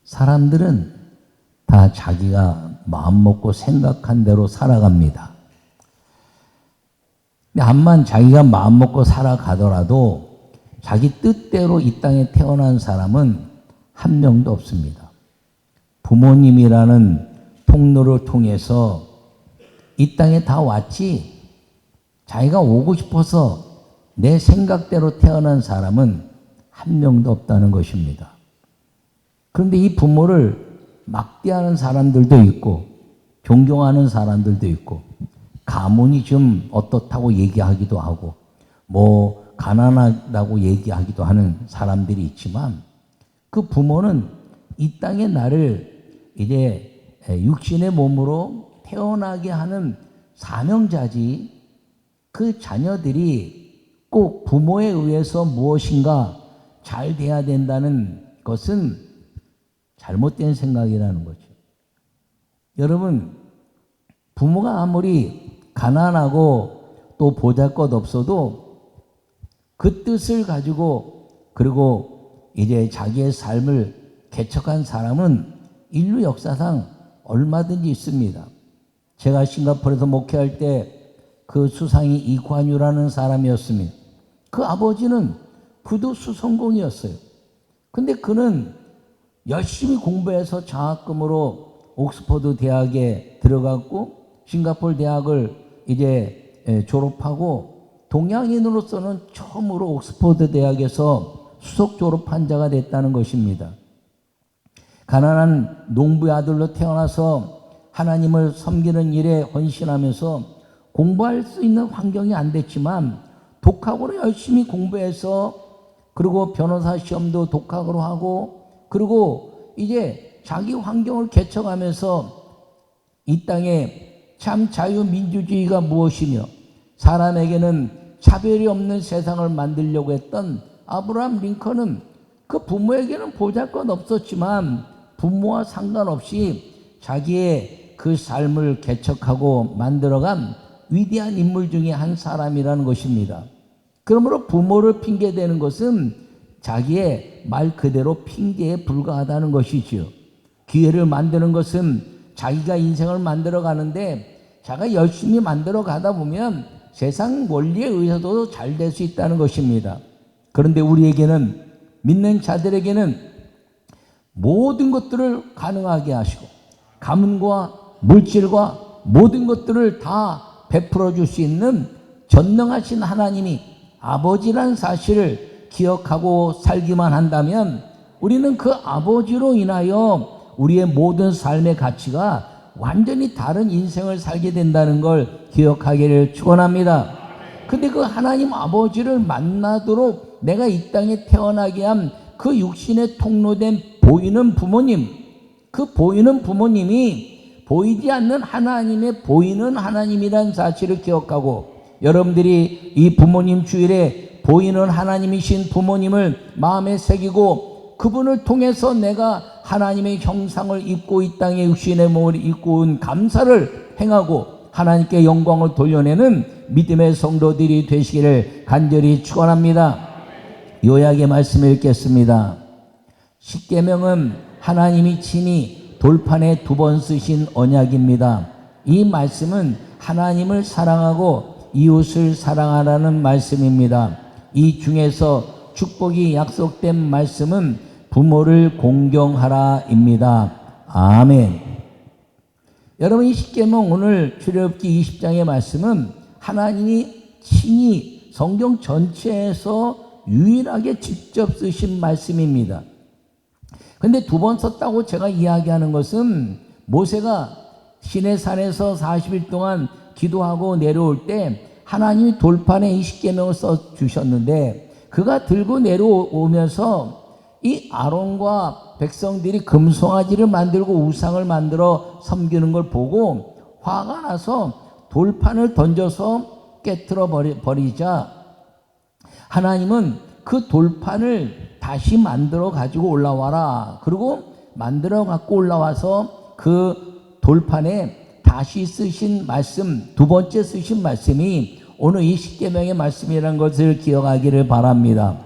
사람들은 다 자기가 마음먹고 생각한 대로 살아갑니다. 암만 자기가 마음먹고 살아가더라도 자기 뜻대로 이 땅에 태어난 사람은 한 명도 없습니다. 부모님이라는 통로를 통해서 이 땅에 다 왔지, 자기가 오고 싶어서 내 생각대로 태어난 사람은 한 명도 없다는 것입니다. 그런데 이 부모를 막대하는 사람들도 있고 존경하는 사람들도 있고 가문이 좀 어떻다고 얘기하기도 하고 뭐 가난하다고 얘기하기도 하는 사람들이 있지만, 그 부모는 이 땅에 나를 이제 육신의 몸으로 태어나게 하는 사명자지, 그 자녀들이 꼭 부모에 의해서 무엇인가 잘 돼야 된다는 것은 잘못된 생각이라는 거죠. 여러분, 부모가 아무리 가난하고 또 보잘것 없어도 그 뜻을 가지고 그리고 이제 자기의 삶을 개척한 사람은 인류 역사상 얼마든지 있습니다. 제가 싱가포르에서 목회할 때 그 수상이 이관유라는 사람이었습니다. 그 아버지는 그도 수성공이었어요. 근데 그는 열심히 공부해서 장학금으로 옥스퍼드 대학에 들어갔고 싱가포르 대학을 이제 졸업하고 동양인으로서는 처음으로 옥스퍼드 대학에서 수석 졸업한 자가 됐다는 것입니다. 가난한 농부의 아들로 태어나서 하나님을 섬기는 일에 헌신하면서 공부할 수 있는 환경이 안 됐지만 독학으로 열심히 공부해서 그리고 변호사 시험도 독학으로 하고 그리고 이제 자기 환경을 개척하면서 이 땅에 참 자유민주주의가 무엇이며 사람에게는 차별이 없는 세상을 만들려고 했던 아브라함 링컨은 그 부모에게는 보잘것 없었지만 부모와 상관없이 자기의 그 삶을 개척하고 만들어간 위대한 인물 중에 한 사람이라는 것입니다. 그러므로 부모를 핑계대는 것은 자기의 말 그대로 핑계에 불과하다는 것이죠. 기회를 만드는 것은 자기가 인생을 만들어 가는데 자기가 열심히 만들어 가다 보면 세상 원리에 의해서도 잘 될 수 있다는 것입니다. 그런데 우리에게는, 믿는 자들에게는 모든 것들을 가능하게 하시고 가문과 물질과 모든 것들을 다 베풀어 줄 수 있는 전능하신 하나님이 아버지란 사실을 기억하고 살기만 한다면 우리는 그 아버지로 인하여 우리의 모든 삶의 가치가 완전히 다른 인생을 살게 된다는 걸 기억하기를 축원합니다. 근데 그 하나님 아버지를 만나도록 내가 이 땅에 태어나게 한 그 육신의 통로된 보이는 부모님, 그 보이는 부모님이 보이지 않는 하나님의 보이는 하나님이란 사실을 기억하고 여러분들이 이 부모님 주일에 보이는 하나님이신 부모님을 마음에 새기고 그분을 통해서 내가 하나님의 형상을 입고 이 땅에 육신의 몸을 입고 온 감사를 행하고 하나님께 영광을 돌려내는 믿음의 성도들이 되시기를 간절히 축원합니다. 요약의 말씀을 읽겠습니다. 십계명은 하나님이 친히 돌판에 2번 쓰신 언약입니다. 이 말씀은 하나님을 사랑하고 이웃을 사랑하라는 말씀입니다. 이 중에서 축복이 약속된 말씀은 부모를 공경하라입니다. 아멘. 여러분, 이 십계명 오늘 출애굽기 20장의 말씀은 하나님이 친히 성경 전체에서 유일하게 직접 쓰신 말씀입니다. 근데 2번 썼다고 제가 이야기하는 것은 모세가 시내산에서 40일 동안 기도하고 내려올 때 하나님이 돌판에 이 십계명을 써 주셨는데 그가 들고 내려오면서 이 아론과 백성들이 금송아지를 만들고 우상을 만들어 섬기는 걸 보고 화가 나서 돌판을 던져서 깨트려 버리자 하나님은 그 돌판을 다시 만들어 가지고 올라와라. 그리고 만들어 갖고 올라와서 그 돌판에 다시 쓰신 말씀, 2번째 쓰신 말씀이 오늘 이 십계명의 말씀이라는 것을 기억하기를 바랍니다.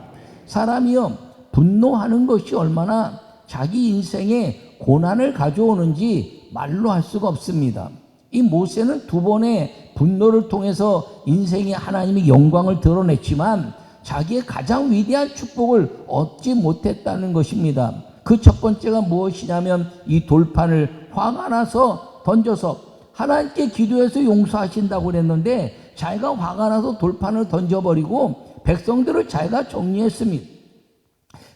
사람이요, 분노하는 것이 얼마나 자기 인생에 고난을 가져오는지 말로 할 수가 없습니다. 이 모세는 두 번의 분노를 통해서 인생에 하나님의 영광을 드러냈지만 자기의 가장 위대한 축복을 얻지 못했다는 것입니다. 그 첫 번째가 무엇이냐면 이 돌판을 화가 나서 던져서 하나님께 기도해서 용서하신다고 그랬는데 자기가 화가 나서 돌판을 던져버리고 백성들을 자기가 정리했습니다.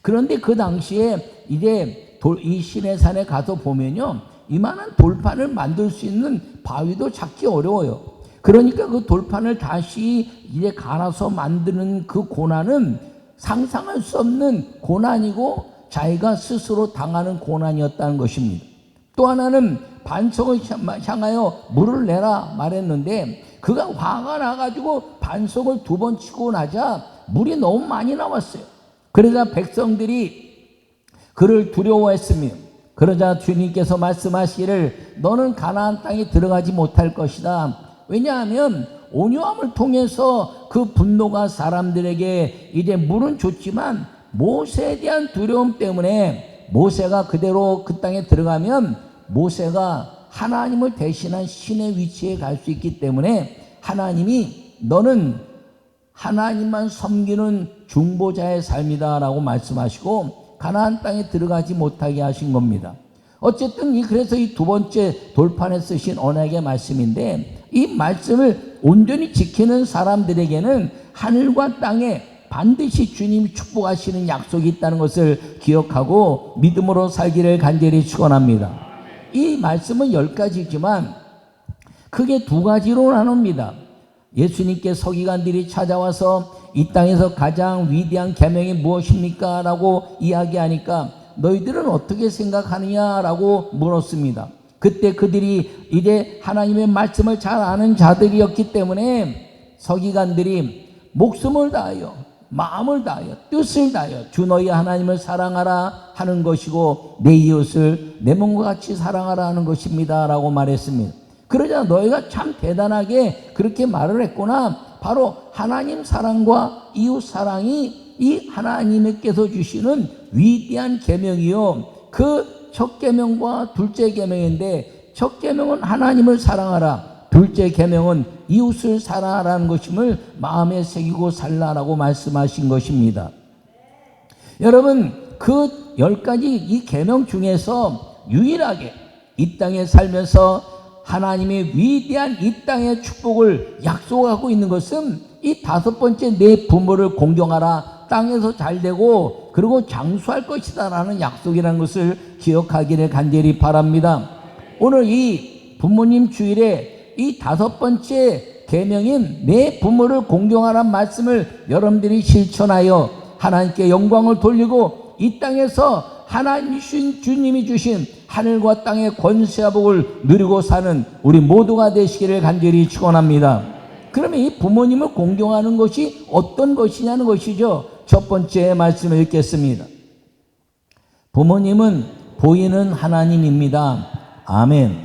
그런데 그 당시에 이제 이 시내산에 가서 보면요, 이만한 돌판을 만들 수 있는 바위도 찾기 어려워요. 그러니까 그 돌판을 다시 이제 갈아서 만드는 그 고난은 상상할 수 없는 고난이고 자기가 스스로 당하는 고난이었다는 것입니다. 또 하나는 반석을 향하여 물을 내라 말했는데 그가 화가 나가지고 반석을 두 번 치고 나자 물이 너무 많이 나왔어요. 그러자 백성들이 그를 두려워했습니다. 그러자 주님께서 말씀하시기를 너는 가나안 땅에 들어가지 못할 것이다. 왜냐하면 온유함을 통해서 그 분노가 사람들에게 이제 물은 줬지만 모세에 대한 두려움 때문에 모세가 그대로 그 땅에 들어가면 모세가 하나님을 대신한 신의 위치에 갈 수 있기 때문에 하나님이 너는 하나님만 섬기는 중보자의 삶이다 라고 말씀하시고 가나안 땅에 들어가지 못하게 하신 겁니다. 어쨌든 그래서 이 두 번째 돌판에 쓰신 언약의 말씀인데 이 말씀을 온전히 지키는 사람들에게는 하늘과 땅에 반드시 주님이 축복하시는 약속이 있다는 것을 기억하고 믿음으로 살기를 간절히 축원합니다. 이 말씀은 10가지지만 크게 두 가지로 나눕니다. 예수님께 서기관들이 찾아와서 이 땅에서 가장 위대한 계명이 무엇입니까? 라고 이야기하니까 너희들은 어떻게 생각하느냐? 라고 물었습니다. 그때 그들이 이제 하나님의 말씀을 잘 아는 자들이었기 때문에 서기관들이 목숨을 다하여 마음을 다하여 뜻을 다하여 주 너희 하나님을 사랑하라 하는 것이고 내 이웃을 내 몸과 같이 사랑하라 하는 것입니다 라고 말했습니다. 그러자 너희가 참 대단하게 그렇게 말을 했구나. 바로 하나님 사랑과 이웃 사랑이 이 하나님께서 주시는 위대한 계명이요 그 첫 계명과 둘째 계명인데 첫 계명은 하나님을 사랑하라, 둘째 계명은 이웃을 사랑하라는 것임을 마음에 새기고 살라라고 말씀하신 것입니다. 여러분 그 10가지 이 계명 중에서 유일하게 이 땅에 살면서 하나님의 위대한 이 땅의 축복을 약속하고 있는 것은 이 5번째 내 부모를 공경하라, 땅에서 잘되고 그리고 장수할 것이다 라는 약속이라는 것을 기억하기를 간절히 바랍니다. 오늘 이 부모님 주일에 이 5번째 계명인 내 부모를 공경하라는 말씀을 여러분들이 실천하여 하나님께 영광을 돌리고 이 땅에서 하나님 주님이 주신 하늘과 땅의 권세와 복을 누리고 사는 우리 모두가 되시기를 간절히 축원합니다. 그러면 이 부모님을 공경하는 것이 어떤 것이냐는 것이죠. 첫 번째 말씀을 읽겠습니다. 부모님은 보이는 하나님입니다. 아멘.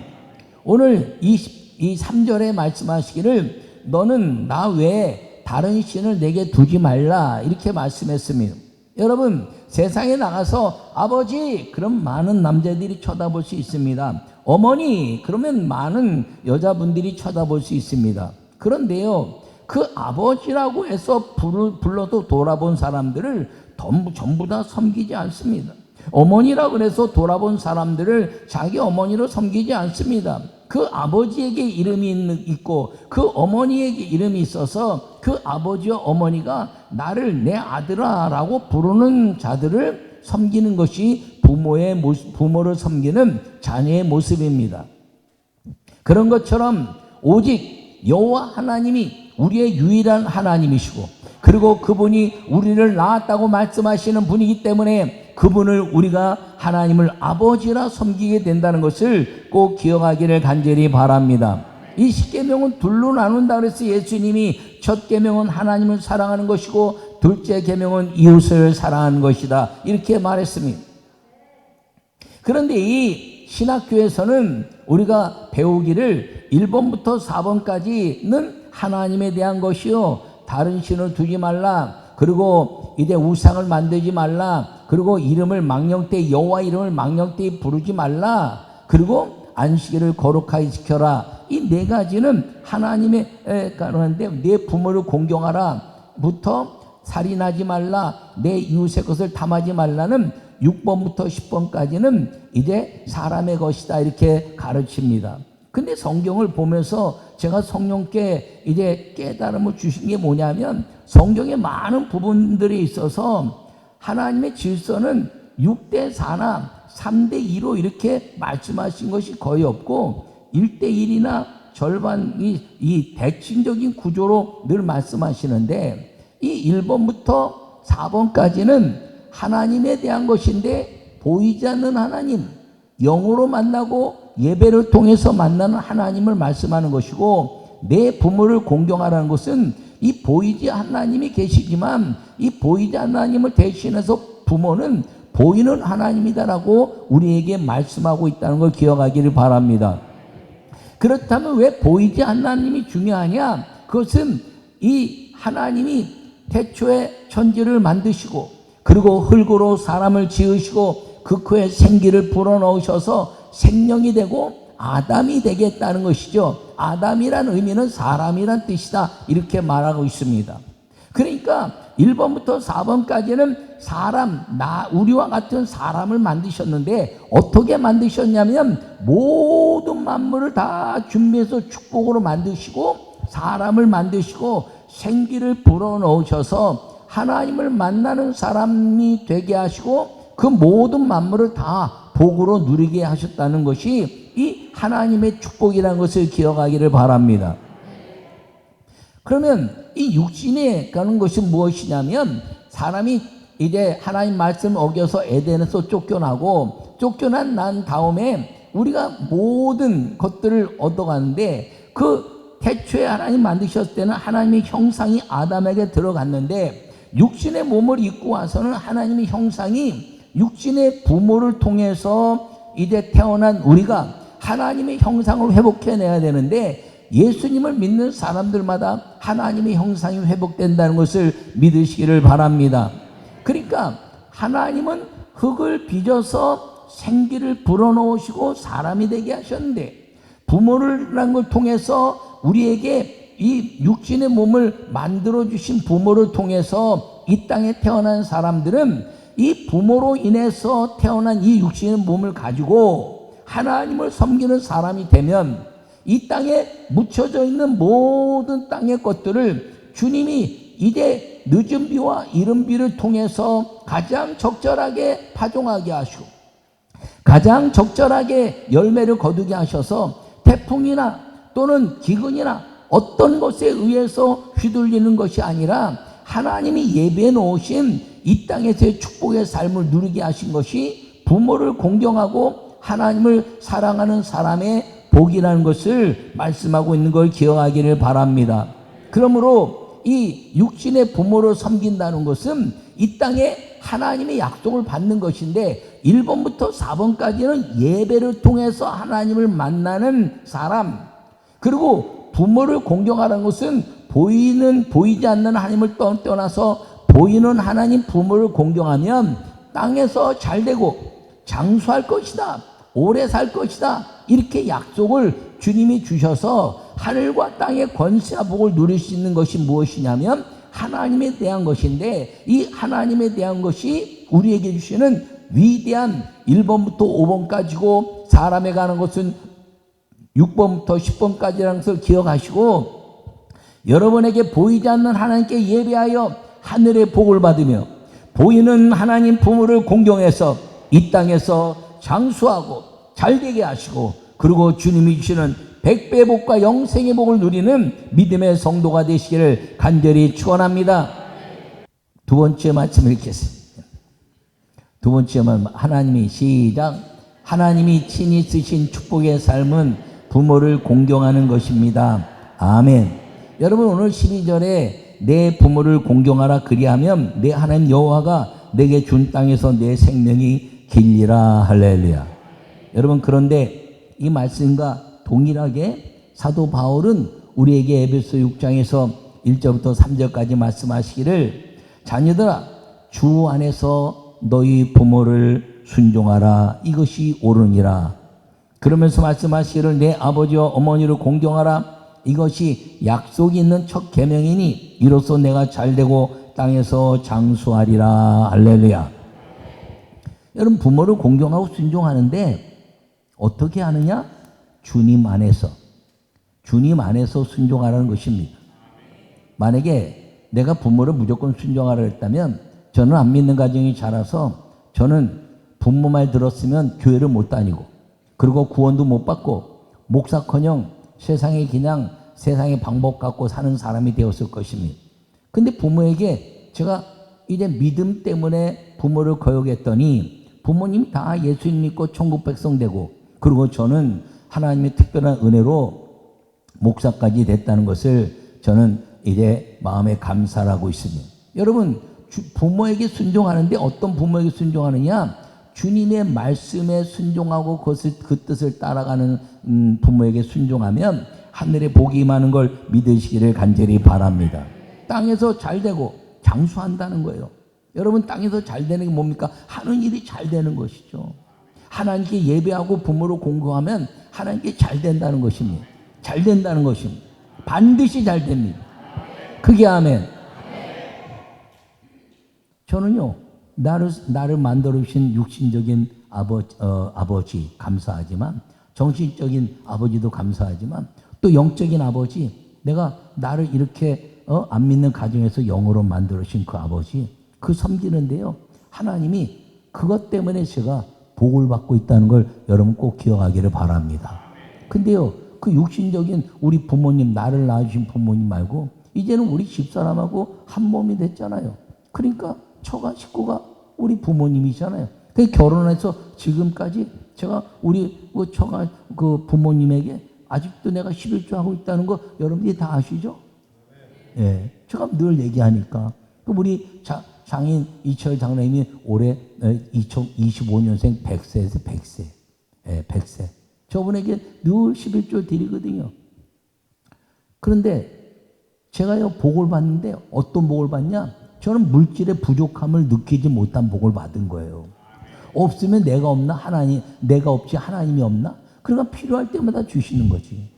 오늘 이 3절에 말씀하시기를 너는 나 외에 다른 신을 내게 두지 말라 이렇게 말씀했습니다. 여러분 세상에 나가서 아버지 그럼 많은 남자들이 쳐다볼 수 있습니다. 어머니 그러면 많은 여자분들이 쳐다볼 수 있습니다. 그런데요 그 아버지라고 해서 불러도 돌아본 사람들을 전부 다 섬기지 않습니다. 어머니라고 해서 돌아본 사람들을 자기 어머니로 섬기지 않습니다. 그 아버지에게 이름이 있고 그 어머니에게 이름이 있어서 그 아버지와 어머니가 나를 내 아들아 라고 부르는 자들을 섬기는 것이 부모를 섬기는 자녀의 모습입니다. 그런 것처럼 오직 여호와 하나님이 우리의 유일한 하나님이시고 그리고 그분이 우리를 낳았다고 말씀하시는 분이기 때문에 그분을 우리가 하나님을 아버지라 섬기게 된다는 것을 꼭 기억하기를 간절히 바랍니다. 이 10계명은 둘로 나눈다 그래서 예수님이 첫 계명은 하나님을 사랑하는 것이고 둘째 계명은 이웃을 사랑하는 것이다 이렇게 말했습니다. 그런데 이 신학교에서는 우리가 배우기를 1번부터 4번까지는 하나님에 대한 것이요 다른 신을 두지 말라 그리고 이제 우상을 만들지 말라 그리고 이름을 망령되이 여호와 이름을 망령되이 부르지 말라. 그리고 안식일을 거룩하게 지켜라. 이 네 가지는 하나님의 가르는데 내 부모를 공경하라부터 살인하지 말라, 내 이웃의 것을 탐하지 말라는 6번부터 10번까지는 이제 사람의 것이다 이렇게 가르칩니다. 근데 성경을 보면서 제가 성령께 이제 깨달음을 주신 게 뭐냐면 성경에 많은 부분들이 있어서 하나님의 질서는 6대 4나 3대 2로 이렇게 말씀하신 것이 거의 없고 1대 1이나 절반이 이 대칭적인 구조로 늘 말씀하시는데 이 1번부터 4번까지는 하나님에 대한 것인데 보이지 않는 하나님, 영으로 만나고 예배를 통해서 만나는 하나님을 말씀하는 것이고 내 부모를 공경하라는 것은 이 보이지 않는 하나님이 계시지만 이 보이지 않는 하나님을 대신해서 부모는 보이는 하나님이다라고 우리에게 말씀하고 있다는 걸 기억하기를 바랍니다. 그렇다면 왜 보이지 않는 하나님이 중요하냐? 그것은 이 하나님이 태초에 천지를 만드시고 그리고 흙으로 사람을 지으시고 그 코에 생기를 불어넣으셔서 생명이 되고 아담이 되겠다는 것이죠. 아담이란 의미는 사람이란 뜻이다 이렇게 말하고 있습니다. 그러니까 1번부터 4번까지는 사람, 우리와 같은 사람을 만드셨는데 어떻게 만드셨냐면 모든 만물을 다 준비해서 축복으로 만드시고 사람을 만드시고 생기를 불어넣으셔서 하나님을 만나는 사람이 되게 하시고 그 모든 만물을 다 복으로 누리게 하셨다는 것이 이 하나님의 축복이라는 것을 기억하기를 바랍니다. 그러면 이 육신에 가는 것이 무엇이냐면 사람이 이제 하나님 말씀을 어겨서 에덴에서 쫓겨난 난 다음에 우리가 모든 것들을 얻어가는데 그 태초에 하나님 만드셨을 때는 하나님의 형상이 아담에게 들어갔는데 육신의 몸을 입고 와서는 하나님의 형상이 육신의 부모를 통해서 이제 태어난 우리가 하나님의 형상을 회복해내야 되는데 예수님을 믿는 사람들마다 하나님의 형상이 회복된다는 것을 믿으시기를 바랍니다. 그러니까 하나님은 흙을 빚어서 생기를 불어넣으시고 사람이 되게 하셨는데 부모라는 걸 통해서 우리에게 이 육신의 몸을 만들어주신 부모를 통해서 이 땅에 태어난 사람들은 이 부모로 인해서 태어난 이 육신의 몸을 가지고 하나님을 섬기는 사람이 되면 이 땅에 묻혀져 있는 모든 땅의 것들을 주님이 이제 늦은 비와 이른 비를 통해서 가장 적절하게 파종하게 하시고 가장 적절하게 열매를 거두게 하셔서 태풍이나 또는 기근이나 어떤 것에 의해서 휘둘리는 것이 아니라 하나님이 예배해 놓으신 이 땅에서의 축복의 삶을 누리게 하신 것이 부모를 공경하고 하나님을 사랑하는 사람의 복이라는 것을 말씀하고 있는 걸 기억하기를 바랍니다. 그러므로 이 육신의 부모를 섬긴다는 것은 이 땅에 하나님의 약속을 받는 것인데 1번부터 4번까지는 예배를 통해서 하나님을 만나는 사람, 그리고 부모를 공경하라는 것은 보이지 않는 하나님을 떠나서 보이는 하나님 부모를 공경하면 땅에서 잘되고 장수할 것이다, 오래 살 것이다, 이렇게 약속을 주님이 주셔서 하늘과 땅의 권세와 복을 누릴 수 있는 것이 무엇이냐면 하나님에 대한 것인데 이 하나님에 대한 것이 우리에게 주시는 위대한 1번부터 5번까지고 사람에 가는 것은 6번부터 10번까지라는 것을 기억하시고 여러분에게 보이지 않는 하나님께 예배하여 하늘의 복을 받으며 보이는 하나님 부모를 공경해서 이 땅에서 장수하고 잘되게 하시고 그리고 주님이 주시는 100배의 복과 영생의 복을 누리는 믿음의 성도가 되시기를 간절히 축원합니다. 두 번째 말씀 읽겠습니다. 두 번째 말씀 하나님이 시작. 하나님이 친히 쓰신 축복의 삶은 부모를 공경하는 것입니다. 아멘. 여러분 오늘 12절에 내 부모를 공경하라 그리하면 내 하나님 여호와가 내게 준 땅에서 내 생명이 길리라. 할렐루야. 여러분 그런데 이 말씀과 동일하게 사도 바울은 우리에게 에베소 6장에서 1절부터 3절까지 말씀하시기를 자녀들아 주 안에서 너희 부모를 순종하라. 이것이 옳으니라. 그러면서 말씀하시기를 내 아버지와 어머니를 공경하라. 이것이 약속이 있는 첫 계명이니 이로써 내가 잘되고 땅에서 장수하리라. 할렐루야. 여러분, 부모를 공경하고 순종하는데 어떻게 하느냐? 주님 안에서 순종하라는 것입니다. 만약에 내가 부모를 무조건 순종하라 했다면, 저는 안 믿는 가정이 자라서 저는 부모 말 들었으면 교회를 못 다니고, 그리고 구원도 못 받고, 목사커녕 세상에 그냥 세상의 방법 갖고 사는 사람이 되었을 것입니다. 근데 부모에게 제가 이제 믿음 때문에 부모를 거역했더니 부모님 다 예수님 믿고 천국 백성 되고, 그리고 저는 하나님의 특별한 은혜로 목사까지 됐다는 것을 저는 이제 마음에 감사하고 있습니다. 여러분, 부모에게 순종하는데 어떤 부모에게 순종하느냐? 주님의 말씀에 순종하고 그 뜻을 따라가는 부모에게 순종하면 하늘에 복이 임하는 걸 믿으시기를 간절히 바랍니다. 땅에서 잘되고 장수한다는 거예요. 여러분, 땅에서 잘되는 게 뭡니까? 하는 일이 잘되는 것이죠. 하나님께 예배하고 부모로 공경하면 하나님께 잘된다는 것입니다. 잘된다는 것입니다. 반드시 잘됩니다. 그게 아멘. 저는요, 나를 만들어주신 육신적인 아버지 감사하지만, 정신적인 아버지도 감사하지만, 또 영적인 아버지, 내가 나를 이렇게 안 믿는 가정에서 영으로 만들어주신 그 아버지, 그 섬기는데요, 하나님이 그것 때문에 제가 복을 받고 있다는 걸 여러분 꼭 기억하기를 바랍니다. 근데요, 그 육신적인 우리 부모님, 나를 낳아주신 부모님 말고 이제는 우리 집사람하고 한 몸이 됐잖아요. 그러니까 처가 식구가 우리 부모님이잖아요. 그 결혼해서 지금까지 제가 우리 처가 그 부모님에게 아직도 내가 11조 하고 있다는 거 여러분들이 다 아시죠? 예, 제가 늘 얘기하니까. 우리 장인 이철 장로님이 올해 2025년생 100세에서 100세. 예, 100세. 저분에게 늘 11조 드리거든요. 그런데 제가요, 복을 받는데 어떤 복을 받냐? 저는 물질의 부족함을 느끼지 못한 복을 받은 거예요. 없으면 내가 없나? 내가 없지 하나님이 없나? 그러니까 필요할 때마다 주시는 거지.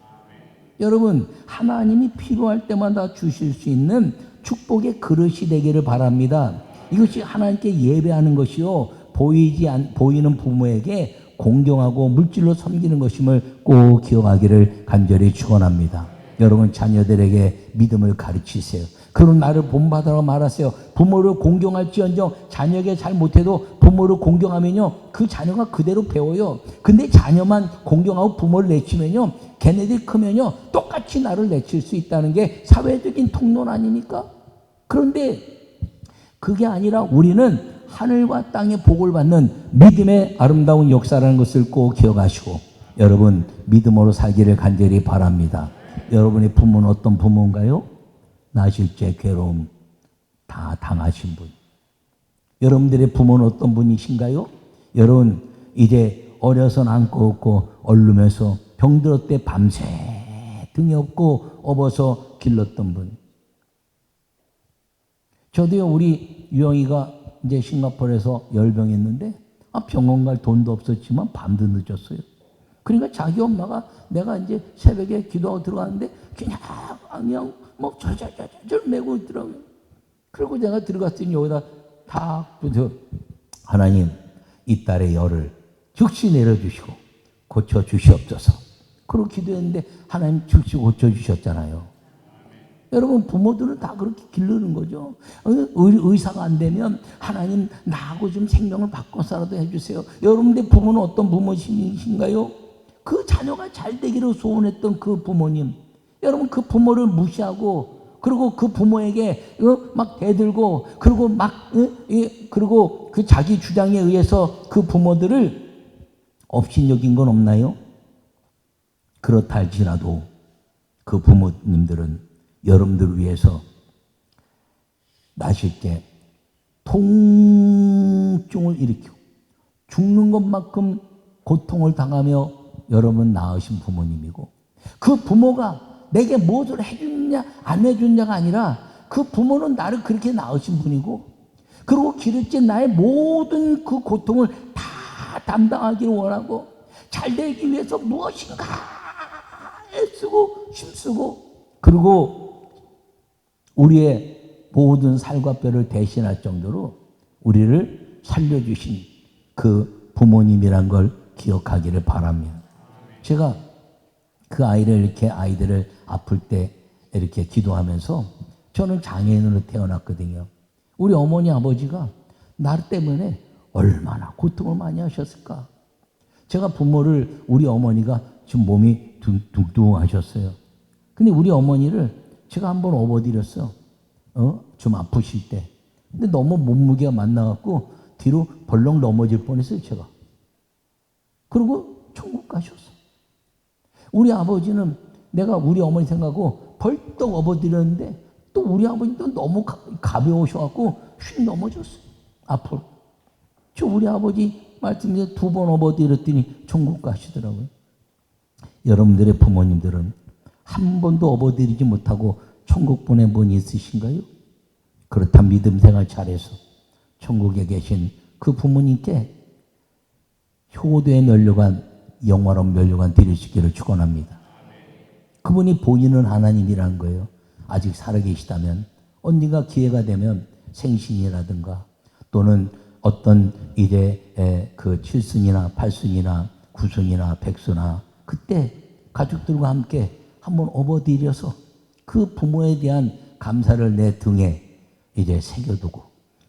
여러분, 하나님이 필요할 때마다 주실 수 있는 축복의 그릇이 되기를 바랍니다. 이것이 하나님께 예배하는 것이요, 보이는 부모에게 공경하고 물질로 섬기는 것임을 꼭 기억하기를 간절히 축원합니다. 여러분, 자녀들에게 믿음을 가르치세요. 그런 나를 본받으라고 말하세요. 부모를 공경할지언정 자녀에게 잘 못해도 부모를 공경하면요, 그 자녀가 그대로 배워요. 근데 자녀만 공경하고 부모를 내치면요, 걔네들이 크면요 똑같이 나를 내칠 수 있다는 게 사회적인 통론 아닙니까? 그런데 그게 아니라 우리는 하늘과 땅의 복을 받는 믿음의 아름다운 역사라는 것을 꼭 기억하시고, 여러분 믿음으로 살기를 간절히 바랍니다. 여러분의 부모는 어떤 부모인가요? 나실 때 괴로움 다 당하신 분. 여러분들의 부모는 어떤 분이신가요? 여러분, 이제 어려서 안고 없고 얼르면서 병들었을 때 밤새 등이 없고 업어서 길렀던 분. 저도요, 우리 유영이가 이제 싱가포르에서 열병했는데 병원 갈 돈도 없었지만 밤도 늦었어요. 그러니까 자기 엄마가 내가 이제 새벽에 기도하고 들어갔는데 그냥 뭐 절절절절 메고 있더라고요. 그리고 내가 들어갔더니 여기다 탁 붙여, 하나님 이 딸의 열을 즉시 내려주시고 고쳐주시옵소서. 그러고 기도했는데 하나님 즉시 고쳐주셨잖아요. 여러분, 부모들은 다 그렇게 기르는 거죠. 의사가 안 되면 하나님 나하고 좀 생명을 바꿔서라도 해주세요. 여러분들 부모는 어떤 부모님이신가요? 그 자녀가 잘 되기를 소원했던 그 부모님. 여러분, 그 부모를 무시하고, 그리고 그 부모에게 막 대들고, 그리고 그리고 그 자기 주장에 의해서 그 부모들을 업신여긴 건 없나요? 그렇다 할지라도 그 부모님들은 여러분들을 위해서 나실 때 통증을 일으키고 죽는 것만큼 고통을 당하며 여러분 낳으신 부모님이고, 그 부모가 내게 무엇을 해주느냐 안 해주느냐가 아니라 그 부모는 나를 그렇게 낳으신 분이고, 그리고 기르친 나의 모든 그 고통을 다 담당하기를 원하고 잘 되기 위해서 무엇인가 애쓰고 힘쓰고 그리고 우리의 모든 살과 뼈를 대신할 정도로 우리를 살려주신 그 부모님이란 걸 기억하기를 바랍니다. 제가 그 아이들을 아플 때 이렇게 기도하면서 저는 장애인으로 태어났거든요. 우리 어머니 아버지가 나 때문에 얼마나 고통을 많이 하셨을까. 제가 부모를 우리 어머니가 지금 몸이 뚱뚱하셨어요. 근데 우리 어머니를 제가 한번 업어드렸어. 좀 아프실 때. 근데 너무 몸무게가 많나갖고 뒤로 벌렁 넘어질 뻔했어요, 제가. 그리고 천국 가셨어. 우리 아버지는 내가 우리 어머니 생각하고 벌떡 업어드렸는데 또 우리 아버지도 너무 가벼우셔갖고 휙 넘어졌어요. 앞으로. 저 우리 아버지 말씀에 2번 업어드렸더니 천국 가시더라고요. 여러분들의 부모님들은 한 번도 업어드리지 못하고 천국 보낸 분이 있으신가요? 그렇다면 믿음 생활 잘해서 천국에 계신 그 부모님께 효도의 면류관, 영화로운 면류관 드리시기를 축원합니다. 그분이 보이는 하나님이라는 거예요. 아직 살아계시다면 언젠가 기회가 되면 생신이라든가 또는 어떤 이제 그 7순이나 8순이나 9순이나 100수나 그때 가족들과 함께 한번 업어드려서 그 부모에 대한 감사를 내 등에 이제 새겨두고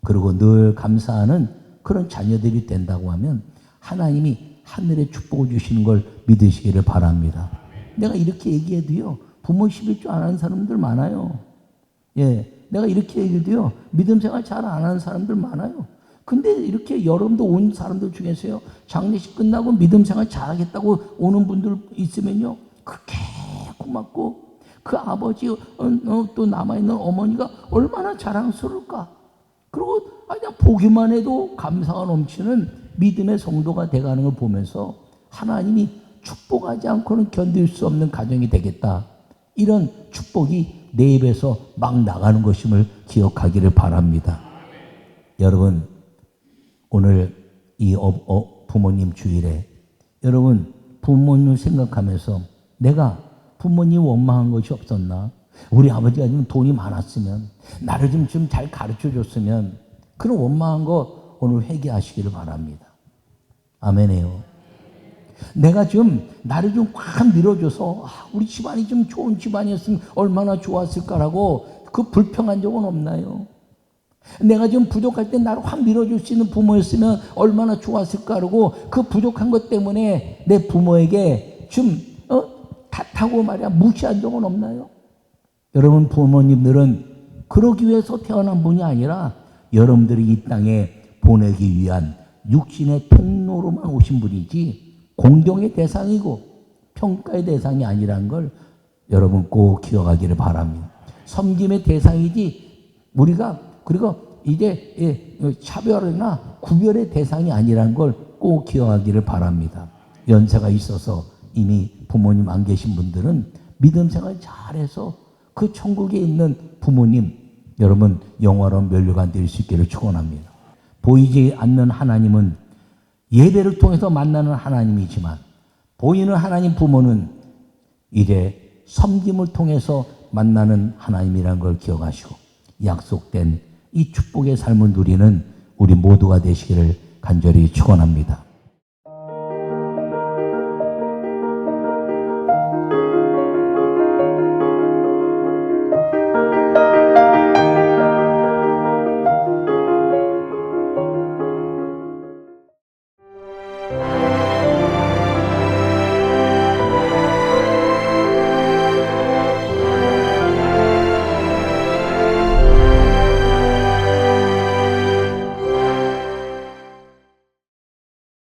그리고 늘 감사하는 그런 자녀들이 된다고 하면 하나님이 하늘의 축복을 주시는 걸 믿으시기를 바랍니다. 내가 이렇게 얘기해도요, 부모 11조 안 하는 사람들 많아요. 예, 내가 이렇게 얘기해도요, 믿음 생활 잘 안 하는 사람들 많아요. 근데 이렇게 여러분도 온 사람들 중에서요, 장례식 끝나고 믿음 생활 잘하겠다고 오는 분들 있으면요, 그렇게 고맙고, 그 아버지, 또 남아있는 어머니가 얼마나 자랑스러울까. 그리고 그냥 보기만 해도 감사가 넘치는 믿음의 성도가 돼가는 걸 보면서 하나님이 축복하지 않고는 견딜 수 없는 가정이 되겠다. 이런 축복이 내 입에서 막 나가는 것임을 기억하기를 바랍니다. 여러분, 오늘 이 부모님 주일에 여러분 부모님을 생각하면서 내가 부모님 원망한 것이 없었나? 우리 아버지가 좀 돈이 많았으면 나를 좀 잘 가르쳐 줬으면 그런 원망한 거 오늘 회개하시기를 바랍니다. 아멘이요. 내가 좀 나를 좀 확 밀어줘서 우리 집안이 좀 좋은 집안이었으면 얼마나 좋았을까라고 그 불평한 적은 없나요? 내가 좀 부족할 때 나를 확 밀어줄 수 있는 부모였으면 얼마나 좋았을까라고 그 부족한 것 때문에 내 부모에게 좀 탓하고 말이야 무시한 적은 없나요? 여러분 부모님들은 그러기 위해서 태어난 분이 아니라 여러분들이 이 땅에 보내기 위한 육신의 통로로만 오신 분이지 공경의 대상이고 평가의 대상이 아니라는 걸 여러분 꼭 기억하기를 바랍니다. 섬김의 대상이지 우리가 그리고 이제 차별이나 구별의 대상이 아니라는 걸 꼭 기억하기를 바랍니다. 연세가 있어서 이미 부모님 안 계신 분들은 믿음 생활 잘해서 그 천국에 있는 부모님 여러분 영화로운 면류관 될 수 있기를 축원합니다. 보이지 않는 하나님은 예배를 통해서 만나는 하나님이지만 보이는 하나님 부모는 이제 섬김을 통해서 만나는 하나님이라는 걸 기억하시고 약속된 이 축복의 삶을 누리는 우리 모두가 되시기를 간절히 축원합니다.